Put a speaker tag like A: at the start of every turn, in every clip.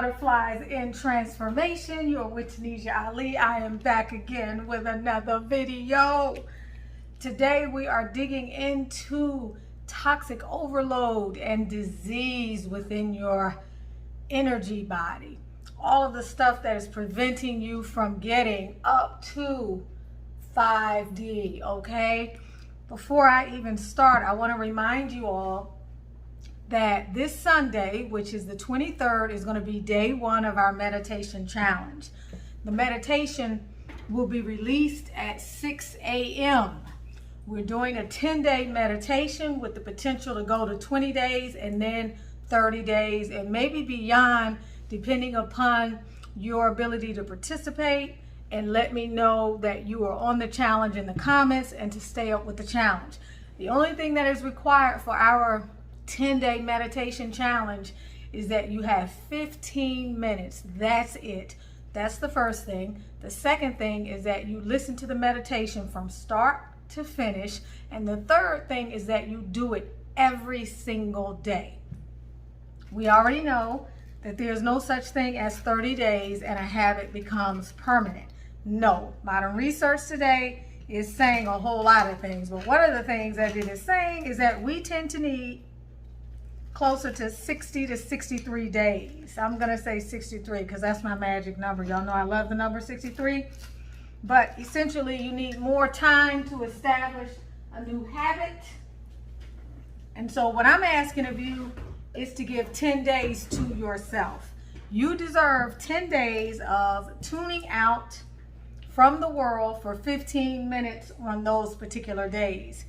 A: Butterflies in Transformation. You're with Tanisha Ali. I am back again with another video. Today we are digging into toxic overload and disease within your energy body. All of the stuff that is preventing you from getting up to 5D, okay? Before I even start, I want to remind you all that this Sunday, which is the 23rd, is going to be day one of our meditation challenge. The meditation will be released at 6 a.m. We're doing a 10-day meditation with the potential to go to 20 days and then 30 days and maybe beyond, depending upon your ability to participate. And let me know that you are on the challenge in the comments and to stay up with the challenge. The only thing that is required for our 10-day meditation challenge is that you have 15 minutes. That's it. That's the first thing. The second thing is that you listen to the meditation from start to finish. And the third thing is that you do it every single day. We already know that there's no such thing as 30 days and a habit becomes permanent. No, modern research today is saying a whole lot of things, but one of the things that it is saying is that we tend to need closer to 60 to 63 days. I'm gonna say 63 because that's my magic number. Y'all know I love the number 63, but essentially you need more time to establish a new habit. And so what I'm asking of you is to give 10 days to yourself. You deserve 10 days of tuning out from the world for 15 minutes on those particular days.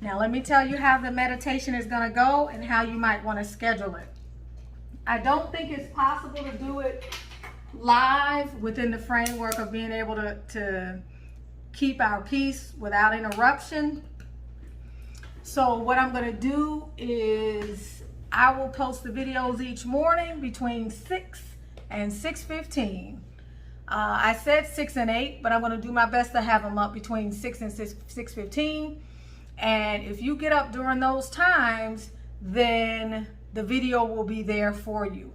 A: Now, let me tell you how the meditation is going to go and how you might want to schedule it. I don't think it's possible to do it live within the framework of being able to keep our peace without interruption. So what I'm going to do is I will post the videos each morning between 6 and 6:15. I said 6 and 8, but I'm going to do my best to have them up between 6 and 6:15. And if you get up during those times, then the video will be there for you.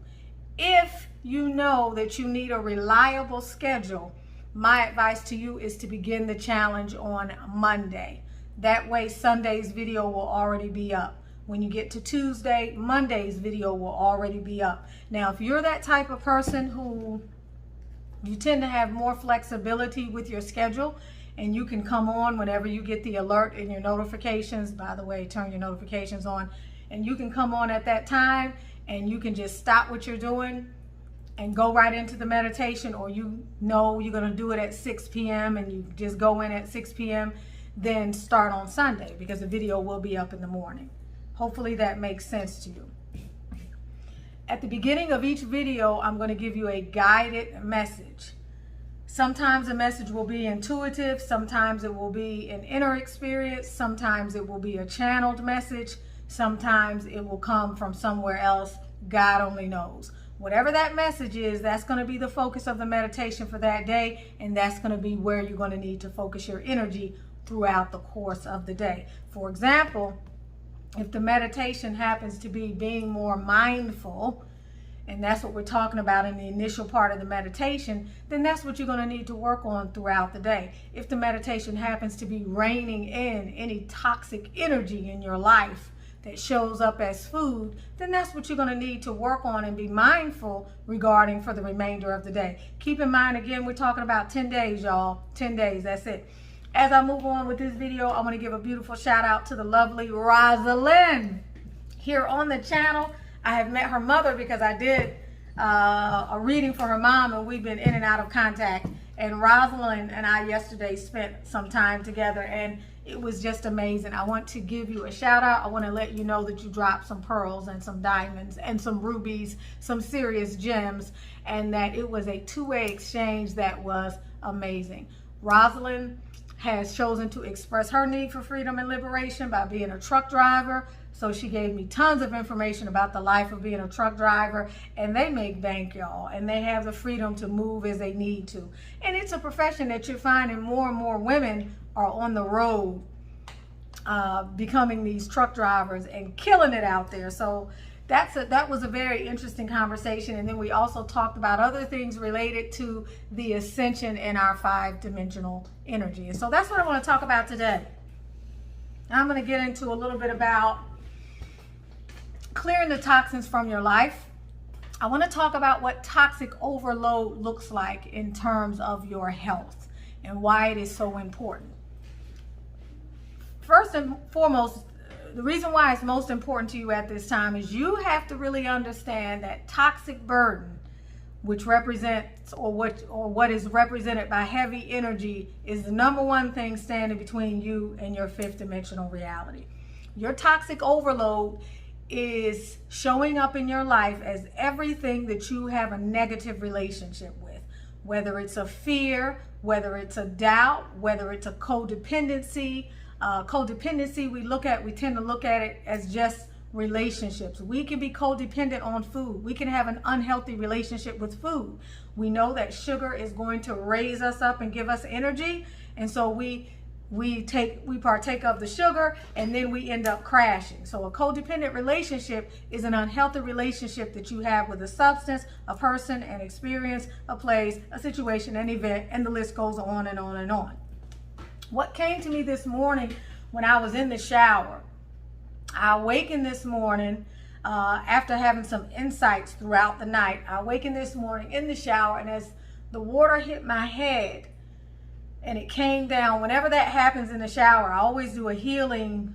A: If you know that you need a reliable schedule, my advice to you is to begin the challenge on Monday. That way Sunday's video will already be up. When you get to Tuesday, Monday's video will already be up. Now, if you're that type of person who you tend to have more flexibility with your schedule, and you can come on whenever you get the alert in your notifications. By the way, turn your notifications on, and you can come on at that time and you can just stop what you're doing and go right into the meditation, or you know you're going to do it at 6 p.m. and you just go in at 6 p.m. then start on Sunday because the video will be up in the morning. Hopefully that makes sense to you. At the beginning of each video, I'm going to give you a guided message. Sometimes the message will be intuitive, sometimes it will be an inner experience, sometimes it will be a channeled message, sometimes it will come from somewhere else. God only knows. Whatever that message is, that's going to be the focus of the meditation for that day, and that's going to be where you're going to need to focus your energy throughout the course of the day. For example, if the meditation happens to be being more mindful, and that's what we're talking about in the initial part of the meditation, then that's what you're going to need to work on throughout the day. If the meditation happens to be reining in any toxic energy in your life that shows up as food, then that's what you're going to need to work on and be mindful regarding for the remainder of the day. Keep in mind, again, we're talking about 10 days, y'all. 10 days, that's it. As I move on with this video, I want to give a beautiful shout out to the lovely Rosalind here on the channel. I have met her mother because I did a reading for her mom, and we've been in and out of contact. And Rosalind and I yesterday spent some time together, and it was just amazing. I want to give you a shout out. I want to let you know that you dropped some pearls and some diamonds and some rubies, some serious gems, and that it was a two-way exchange that was amazing. Rosalind has chosen to express her need for freedom and liberation by being a truck driver. So she gave me tons of information about the life of being a truck driver, and they make bank, y'all, and they have the freedom to move as they need to. And it's a profession that you're finding more and more women are on the road becoming these truck drivers and killing it out there. So that was a very interesting conversation. And then we also talked about other things related to the ascension in our 5-dimensional energy. And so that's what I want to talk about today. I'm going to get into a little bit about clearing the toxins from your life. I want to talk about what toxic overload looks like in terms of your health and why it is so important. First and foremost, the reason why it's most important to you at this time is you have to really understand that toxic burden, which represents or what is represented by heavy energy, is the number one thing standing between you and your 5th dimensional reality. Your toxic overload is showing up in your life as everything that you have a negative relationship with, whether it's a fear, whether it's a doubt, whether it's a codependency. Codependency, we tend to look at it as just relationships. We can be codependent on food. We can have an unhealthy relationship with food. We know that sugar is going to raise us up and give us energy, and so we partake of the sugar, and then we end up crashing. So a codependent relationship is an unhealthy relationship that you have with a substance, a person, an experience, a place, a situation, an event, and the list goes on and on and on. What came to me this morning when I was in the shower, I awakened this morning after having some insights throughout the night. I awakened this morning in the shower, and as the water hit my head and it came down, whenever that happens in the shower, I always do a healing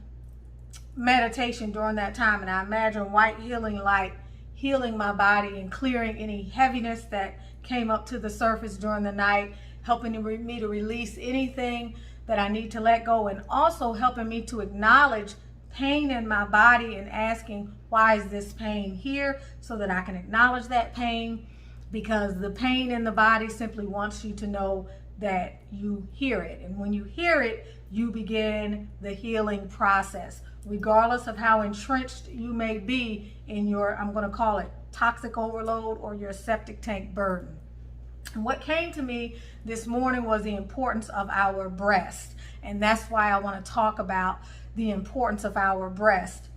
A: meditation during that time, and I imagine white healing light healing my body and clearing any heaviness that came up to the surface during the night, helping me to release anything that I need to let go, and also helping me to acknowledge pain in my body and asking, why is this pain here, so that I can acknowledge that pain, because the pain in the body simply wants you to know that you hear it. And when you hear it, you begin the healing process, regardless of how entrenched you may be in your, I'm going to call it toxic overload or your septic tank burden. And what came to me this morning was the importance of our breast. And that's why I want to talk about the importance of our breast.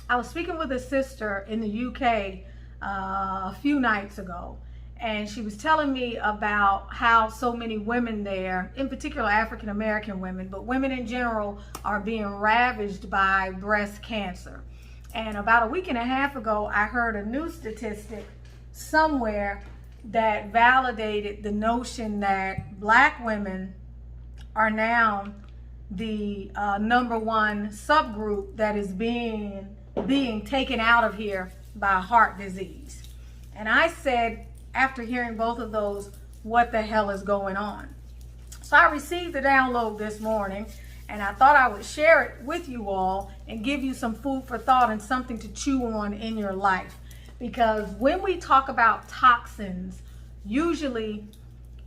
A: I was speaking with a sister in the UK a few nights ago, and she was telling me about how so many women there, in particular African American women, but women in general, are being ravaged by breast cancer. And about a week and a half ago, I heard a new statistic somewhere that validated the notion that Black women are now the number one subgroup that is being taken out of here by heart disease. And I said, after hearing both of those, what the hell is going on? So I received the download this morning, and I thought I would share it with you all and give you some food for thought and something to chew on in your life. Because when we talk about toxins, usually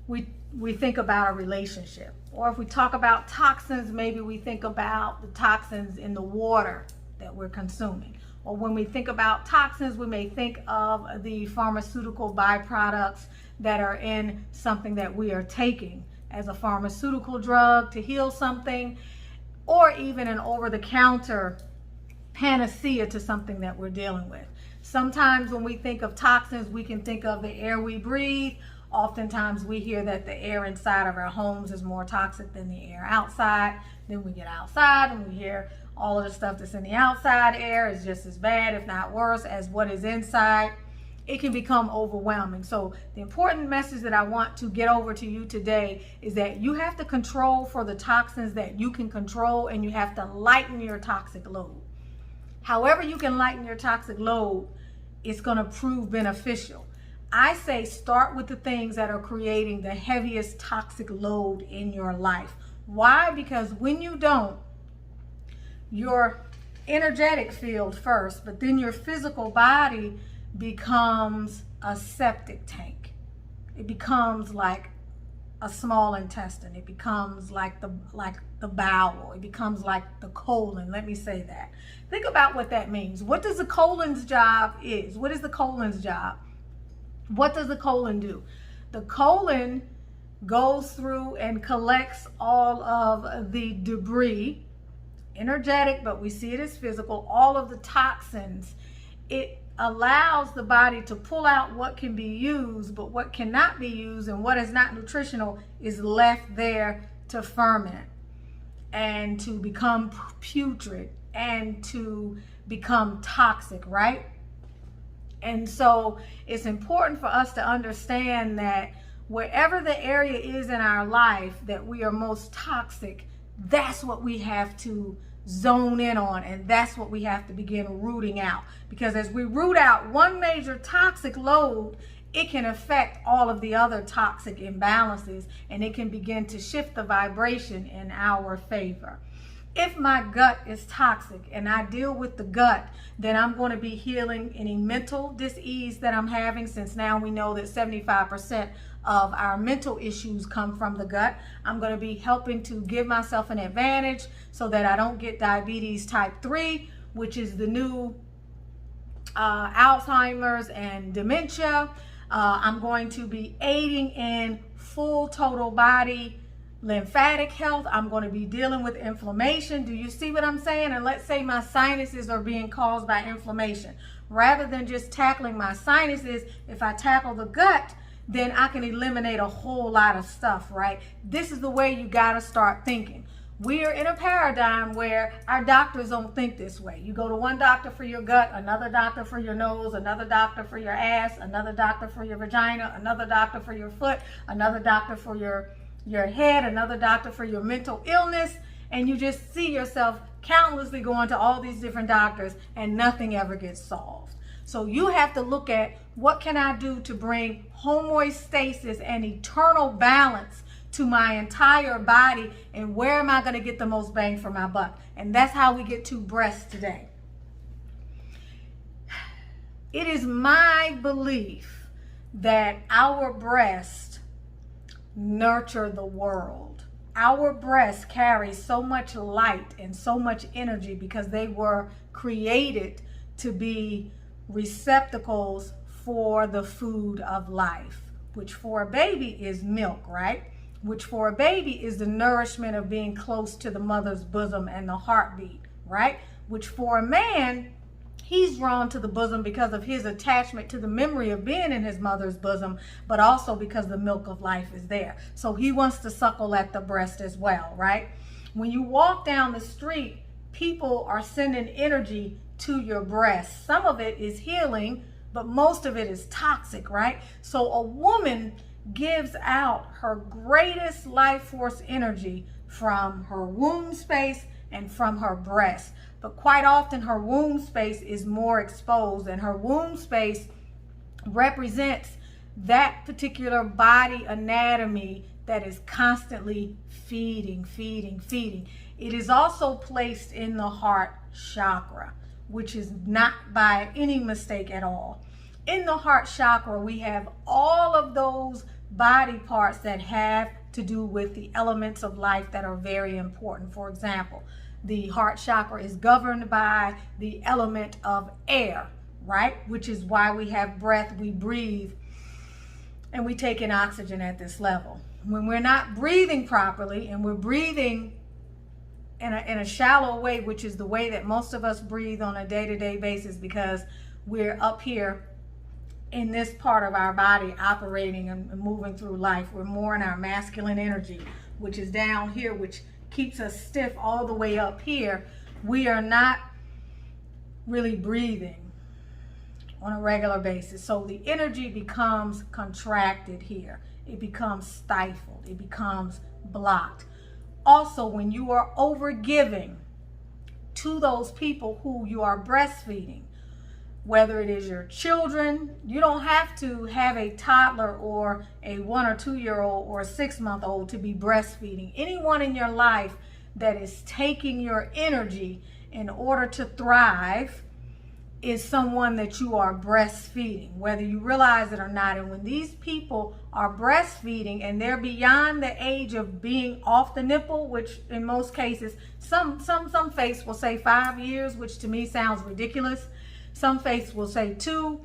A: we think about a relationship. Or if we talk about toxins, maybe we think about the toxins in the water that we're consuming. Or when we think about toxins, we may think of the pharmaceutical byproducts that are in something that we are taking as a pharmaceutical drug to heal something, or even an over-the-counter panacea to something that we're dealing with. Sometimes when we think of toxins, we can think of the air we breathe. Oftentimes we hear that the air inside of our homes is more toxic than the air outside. Then we get outside and we hear all of the stuff that's in the outside air is just as bad, if not worse, as what is inside. It can become overwhelming. So the important message that I want to get over to you today is that you have to control for the toxins that you can control, and you have to lighten your toxic load. However you can lighten your toxic load, it's going to prove beneficial. I say start with the things that are creating the heaviest toxic load in your life. Why? Because when you don't, your energetic field first, but then your physical body becomes a septic tank. It becomes like a small intestine. It becomes like the bowel. It becomes like the colon. Let me say that. Think about what that means. What does the colon's job is? What is the colon's job? What does the colon do? The colon goes through and collects all of the debris energetic, but we see it as physical. All of the toxins, it allows the body to pull out what can be used, but what cannot be used and what is not nutritional is left there to ferment and to become putrid and to become toxic, right? And so it's important for us to understand that wherever the area is in our life that we are most toxic, that's what we have to zone in on, and that's what we have to begin rooting out. Because as we root out one major toxic load, it can affect all of the other toxic imbalances, and it can begin to shift the vibration in our favor. If my gut is toxic and I deal with the gut, then I'm going to be healing any mental dis-ease that I'm having, since now we know that 75% of our mental issues come from the gut. I'm going to be helping to give myself an advantage so that I don't get diabetes type 3, which is the new Alzheimer's and dementia. I'm going to be aiding in full total body lymphatic health. I'm going to be dealing with inflammation. Do you see what I'm saying? And let's say my sinuses are being caused by inflammation. Rather than just tackling my sinuses, if I tackle the gut, then I can eliminate a whole lot of stuff, right? This is the way you got to start thinking. We are in a paradigm where our doctors don't think this way. You go to one doctor for your gut, another doctor for your nose, another doctor for your ass, another doctor for your vagina, another doctor for your foot, another doctor for your head, another doctor for your mental illness, and you just see yourself countlessly going to all these different doctors and nothing ever gets solved. So you have to look at, what can I do to bring homeostasis and eternal balance to my entire body, and where am I going to get the most bang for my buck? And that's how we get to breasts today. It is my belief that our breasts nurture the world. Our breasts carry so much light and so much energy because they were created to be receptacles for the food of life, which for a baby is milk, right? Which for a baby is the nourishment of being close to the mother's bosom and the heartbeat, right? Which for a man, he's drawn to the bosom because of his attachment to the memory of being in his mother's bosom, but also because the milk of life is there. So he wants to suckle at the breast as well, right? When you walk down the street, people are sending energy to your breast. Some of it is healing, but most of it is toxic, right? So a woman gives out her greatest life force energy from her womb space and from her breast. But quite often her womb space is more exposed, and her womb space represents that particular body anatomy that is constantly feeding. It is also placed in the heart chakra, which is not by any mistake at all. In the heart chakra, we have all of those body parts that have to do with the elements of life that are very important. For example, the heart chakra is governed by the element of air, right? Which is why we have breath, we breathe, and we take in oxygen at this level. When we're not breathing properly and we're breathing in a shallow way, which is the way that most of us breathe on a day-to-day basis, because we're up here in this part of our body operating and moving through life. We're more in our masculine energy, which is down here, which keeps us stiff all the way up here. We are not really breathing on a regular basis. So the energy becomes contracted here. It becomes stifled. It becomes blocked. Also, when you are overgiving to those people who you are breastfeeding, whether it is your children, you don't have to have a toddler or a 1 or 2 year old or a 6-month-old to be breastfeeding. Anyone in your life that is taking your energy in order to thrive is someone that you are breastfeeding, whether you realize it or not. And when these people are breastfeeding and they're beyond the age of being off the nipple, which in most cases, some faiths will say 5 years, which to me sounds ridiculous. Some faiths will say 2.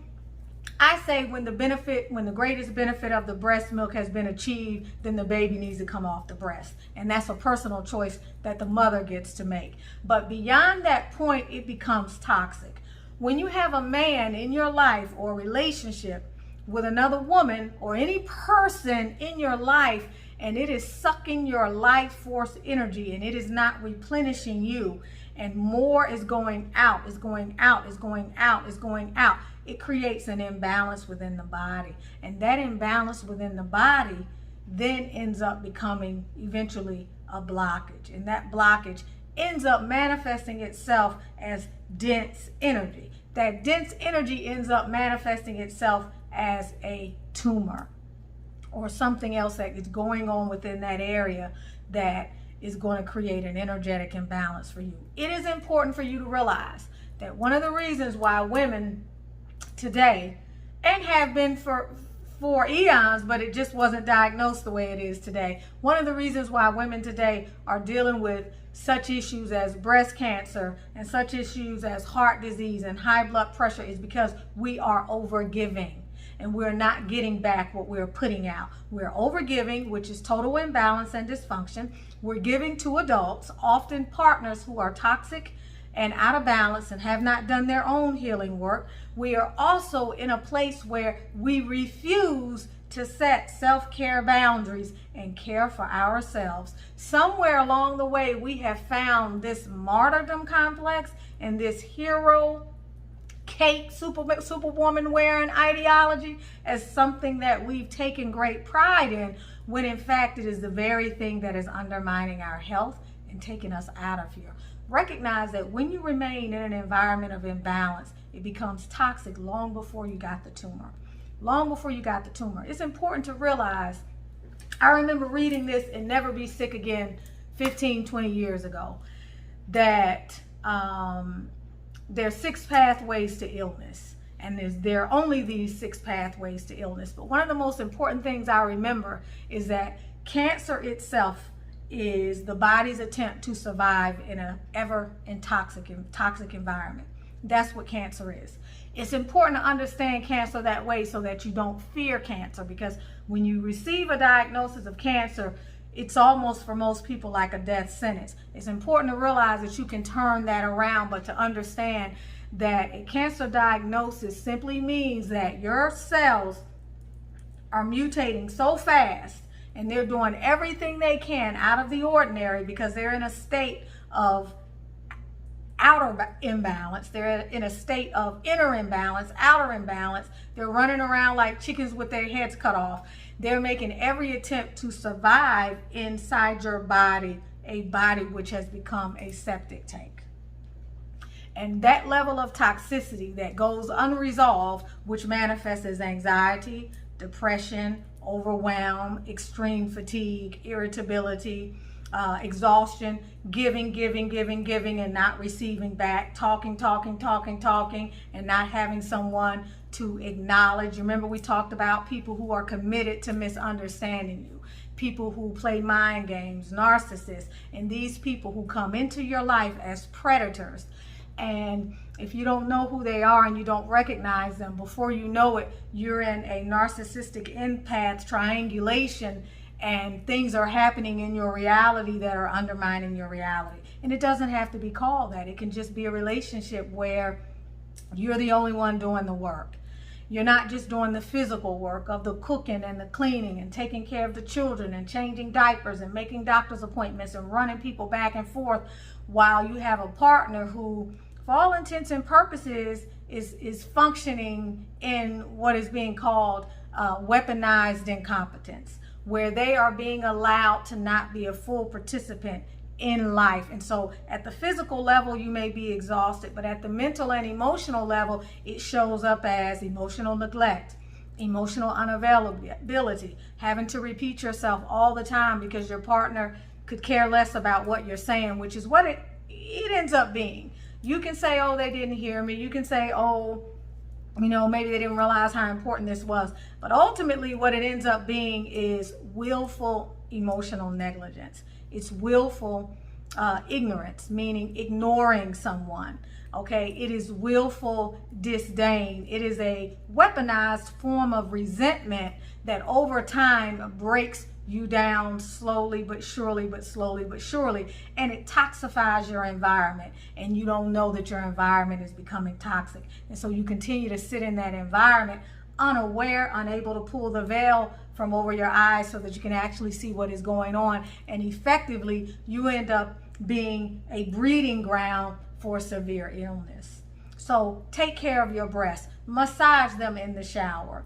A: I say when the greatest benefit of the breast milk has been achieved, then the baby needs to come off the breast. And that's a personal choice that the mother gets to make. But beyond that point, it becomes toxic. When you have a man in your life or relationship with another woman or any person in your life, and it is sucking your life force energy and it is not replenishing you, and more is going out, is going out, is going out, is going out, it creates an imbalance within the body. And that imbalance within the body then ends up becoming eventually a blockage. And that blockage ends up manifesting itself as dense energy. That dense energy ends up manifesting itself as a tumor or something else that is going on within that area that is going to create an energetic imbalance for you. It is important for you to realize that one of the reasons why women today, and have been for eons, but it just wasn't diagnosed the way it is today. One of the reasons why women today are dealing with such issues as breast cancer and such issues as heart disease and high blood pressure is because we are overgiving and we're not getting back what we're putting out. We're overgiving, which is total imbalance and dysfunction. We're giving to adults, often partners who are toxic and out of balance and have not done their own healing work. We are also in a place where we refuse to set self-care boundaries and care for ourselves. Somewhere along the way, we have found this martyrdom complex and this hero cake, superwoman wearing ideology as something that we've taken great pride in, when in fact it is the very thing that is undermining our health and taking us out of here. Recognize that when you remain in an environment of imbalance, it becomes toxic long before you got the tumor. Long before you got the tumor. It's important to realize, I remember reading this in Never Be Sick Again 15, 20 years ago, that there's 6 pathways to illness. And there are only these 6 pathways to illness. But one of the most important things I remember is that cancer itself is the body's attempt to survive in an toxic environment. That's what cancer is. It's important to understand cancer that way so that you don't fear cancer, because when you receive a diagnosis of cancer, it's almost for most people like a death sentence. It's important to realize that you can turn that around, but to understand that a cancer diagnosis simply means that your cells are mutating so fast and they're doing everything they can out of the ordinary because they're in a state of outer imbalance. They're in a state of inner imbalance, outer imbalance. They're running around like chickens with their heads cut off. They're making every attempt to survive inside your body, a body which has become a septic tank. And that level of toxicity that goes unresolved, which manifests as anxiety, depression, overwhelm, extreme fatigue, irritability, exhaustion, giving, and not receiving back, talking, and not having someone to acknowledge. Remember, we talked about people who are committed to misunderstanding you, people who play mind games, narcissists, and these people who come into your life as predators. And if you don't know who they are and you don't recognize them, before you know it, you're in a narcissistic empath triangulation, and things are happening in your reality that are undermining your reality. And it doesn't have to be called that. It can just be a relationship where you're the only one doing the work. You're not just doing the physical work of the cooking and the cleaning and taking care of the children and changing diapers and making doctor's appointments and running people back and forth, while you have a partner who, for all intents and purposes, is functioning in what is being called weaponized incompetence, where they are being allowed to not be a full participant in life. And so at the physical level, you may be exhausted, but at the mental and emotional level, it shows up as emotional neglect, emotional unavailability, having to repeat yourself all the time because your partner could care less about what you're saying, which is what it ends up being. You can say, oh, they didn't hear me. You can say, oh, maybe they didn't realize how important this was. But ultimately, what it ends up being is willful emotional negligence. It's willful ignorance, meaning ignoring someone, Okay, it is willful disdain. It is a weaponized form of resentment that over time breaks you down slowly but surely, and it toxifies your environment, and you don't know that your environment is becoming toxic. And so you continue to sit in that environment unaware, unable to pull the veil from over your eyes so that you can actually see what is going on, and effectively you end up being a breeding ground for severe illness. So take care of your breasts, massage them in the shower,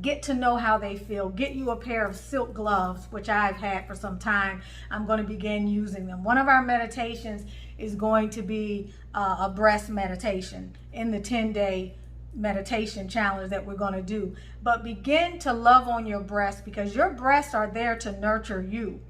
A: get to know how they feel, get you a pair of silk gloves, which I've had for some time. I'm going to begin using them. One of our meditations is going to be a breast meditation in the 10-day meditation challenge that we're going to do. But begin to love on your breasts, because your breasts are there to nurture you,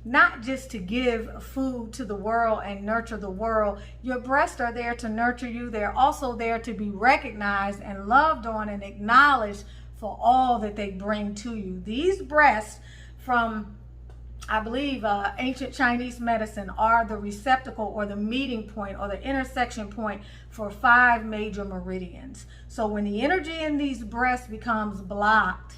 A: not just to give food to the world and nurture the world. Your breasts are there to nurture you. They're also there to be recognized and loved on and acknowledged for all that they bring to you. These breasts, from I believe ancient Chinese medicine, are the receptacle or the meeting point or the intersection point for 5 major meridians. So when the energy in these breasts becomes blocked,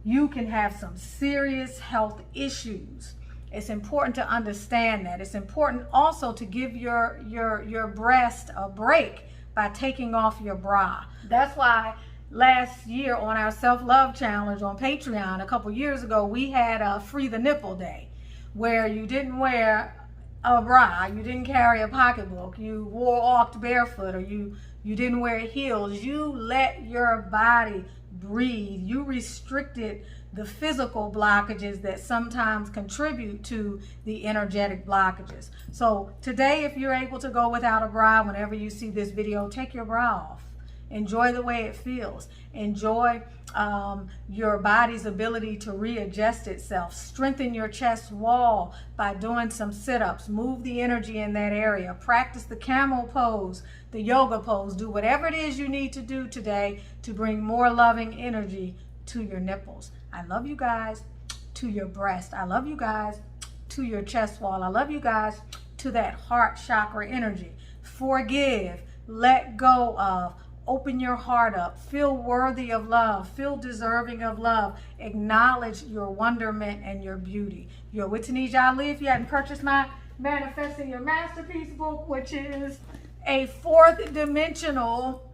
A: you can have some serious health issues. It's important to understand that. It's important also to give your breast a break by taking off your bra. That's why last year on our self-love challenge on Patreon, a couple years ago, we had a Free the Nipple Day, where you didn't wear a bra, you didn't carry a pocketbook, you walked barefoot, or you didn't wear heels. You let your body breathe. You restricted the physical blockages that sometimes contribute to the energetic blockages. So today, if you're able to go without a bra, whenever you see this video, take your bra off. Enjoy the way it feels. Enjoy your body's ability to readjust itself. Strengthen your chest wall by doing some sit-ups. Move the energy in that area. Practice the camel pose, the yoga pose. Do whatever it is you need to do today to bring more loving energy to your nipples. I love you guys to your breast. I love you guys to your chest wall. I love you guys to that heart chakra energy. Forgive, let go of, open your heart up, feel worthy of love, feel deserving of love, acknowledge your wonderment and your beauty. You're with Tunisia Ali. If you hadn't purchased my Manifesting Your Masterpiece book, which is a 4th dimensional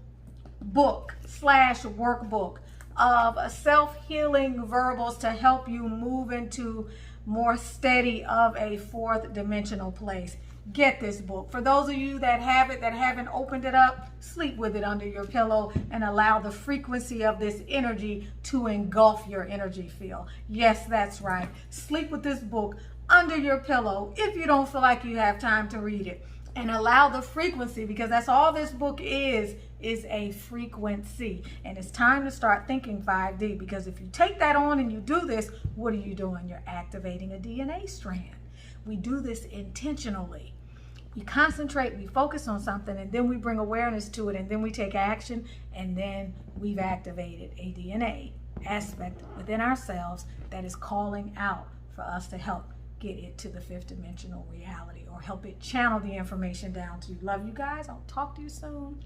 A: book / workbook of self-healing verbals to help you move into more steady of a 4th dimensional place. Get this book. For those of you that have it, that haven't opened it up, sleep with it under your pillow and allow the frequency of this energy to engulf your energy field. Yes, that's right. Sleep with this book under your pillow if you don't feel like you have time to read it. And allow the frequency, because that's all this book is a frequency. And it's time to start thinking 5D, because if you take that on and you do this, what are you doing? You're activating a DNA strand. We do this intentionally. We concentrate, we focus on something, and then we bring awareness to it, and then we take action, and then we've activated a DNA aspect within ourselves that is calling out for us to help get it to the 5th dimensional reality, or help it channel the information down to you. Love you guys. I'll talk to you soon.